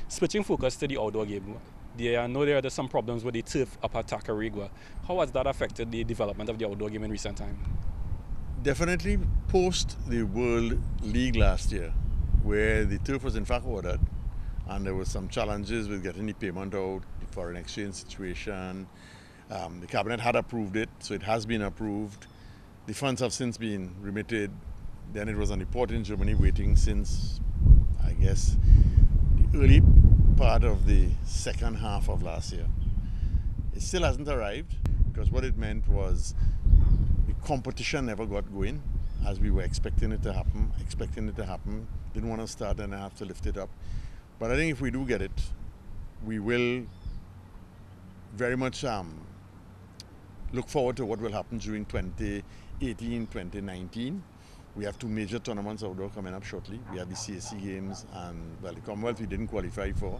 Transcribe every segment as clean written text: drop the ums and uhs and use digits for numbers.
Switching focus to the outdoor game, I know there are some problems with the turf up at Tacarigua. How has that affected the development of the outdoor game in recent time? Definitely post the World League last year, where the turf was in fact ordered, and there were some challenges with getting the payment out, the foreign exchange situation. The cabinet had approved it, so it has been approved. The funds have since been remitted. Then it was on the port in Germany waiting since, I guess, the early part of the second half of last year. It still hasn't arrived, because what it meant was the competition never got going as we were expecting it to happen. Didn't want to start and have to lift it up. But I think if we do get it, we will very much look forward to what will happen during 2018, 2019. We have two major tournaments outdoor coming up shortly. We have the CAC Games and, well, the Commonwealth we didn't qualify for,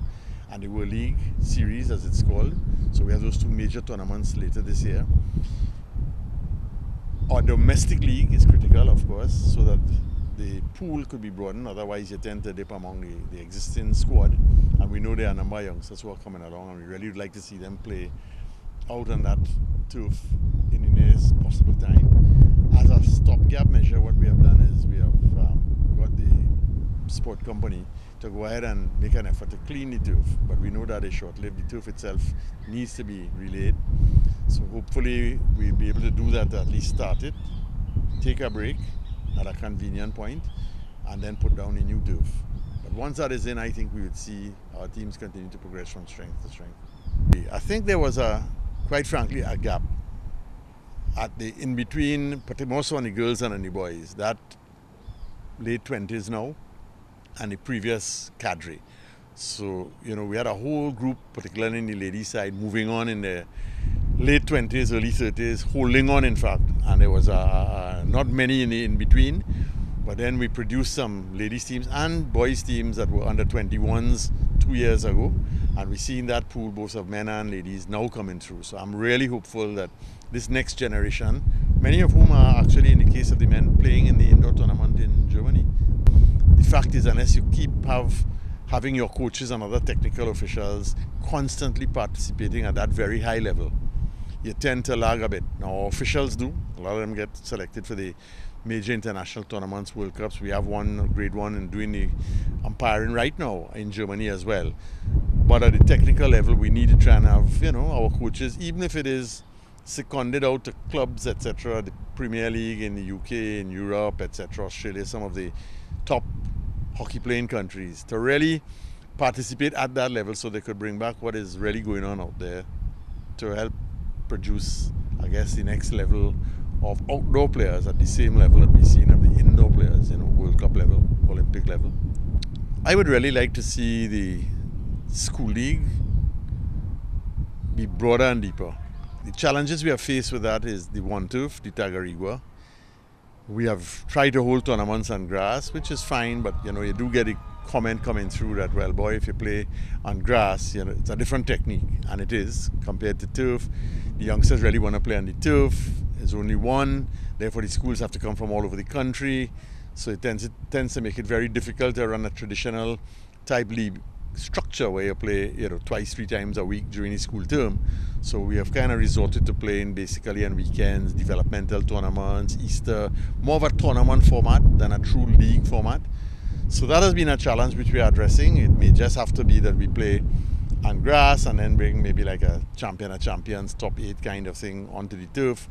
and the World League Series as it's called. So we have those two major tournaments later this year. Our domestic league is critical, of course, so that the pool could be broadened. Otherwise, you tend to dip among the existing squad. And we know there are a number of youngsters who are coming along, and we really would like to see them play out on that turf in the nearest possible time. As a stopgap measure, what we have done is we have got the sport company to go ahead and make an effort to clean the turf. But we know that is short-lived. The turf itself needs to be relayed. So hopefully we'll be able to do that, to at least start it, take a break at a convenient point, and then put down a new turf. But once that is in, I think we would see our teams continue to progress from strength to strength. I think there was quite frankly, a gap at the in between, but more so on the girls and on the boys. That late 20s now, and the previous cadre. So, we had a whole group, particularly in the ladies' side, moving on in the late 20s, early 30s, holding on in fact. And there was not many in between. But then we produced some ladies teams and boys teams that were under 21s 2 years ago. And we've seen that pool, both of men and ladies, now coming through. So I'm really hopeful that this next generation, many of whom are actually, in the case of the men, playing in the indoor tournament in Germany. The fact is, unless you keep having your coaches and other technical officials constantly participating at that very high level, you tend to lag a bit. Now, officials do. A lot of them get selected for the major international tournaments, World Cups. We have one, grade one, and doing the umpiring right now in Germany as well. But at the technical level, we need to try and have, our coaches, even if it is seconded out to clubs, etc., the Premier League in the UK, in Europe, etc., Australia, some of the top hockey playing countries, to really participate at that level so they could bring back what is really going on out there to help produce, I guess, the next level of outdoor players at the same level that we've seen of the indoor players, World Cup level, Olympic level. I would really like to see the school league be broader and deeper. The challenges we have faced with that is the one turf, the Tacarigua. We have tried to hold tournaments on grass, which is fine, but you do get a comment coming through that, well, boy, if you play on grass, it's a different technique, and it is compared to turf. The youngsters really want to play on the turf. There's only one, therefore the schools have to come from all over the country, so it tends to make it very difficult to run a traditional type league structure where you play twice, 3 times a week during the school term. So we have kind of resorted to playing basically on weekends, developmental tournaments, Easter, more of a tournament format than a true league format. So that has been a challenge which we are addressing. It may just have to be that we play on grass and then bring maybe like a champions top 8 kind of thing onto the turf.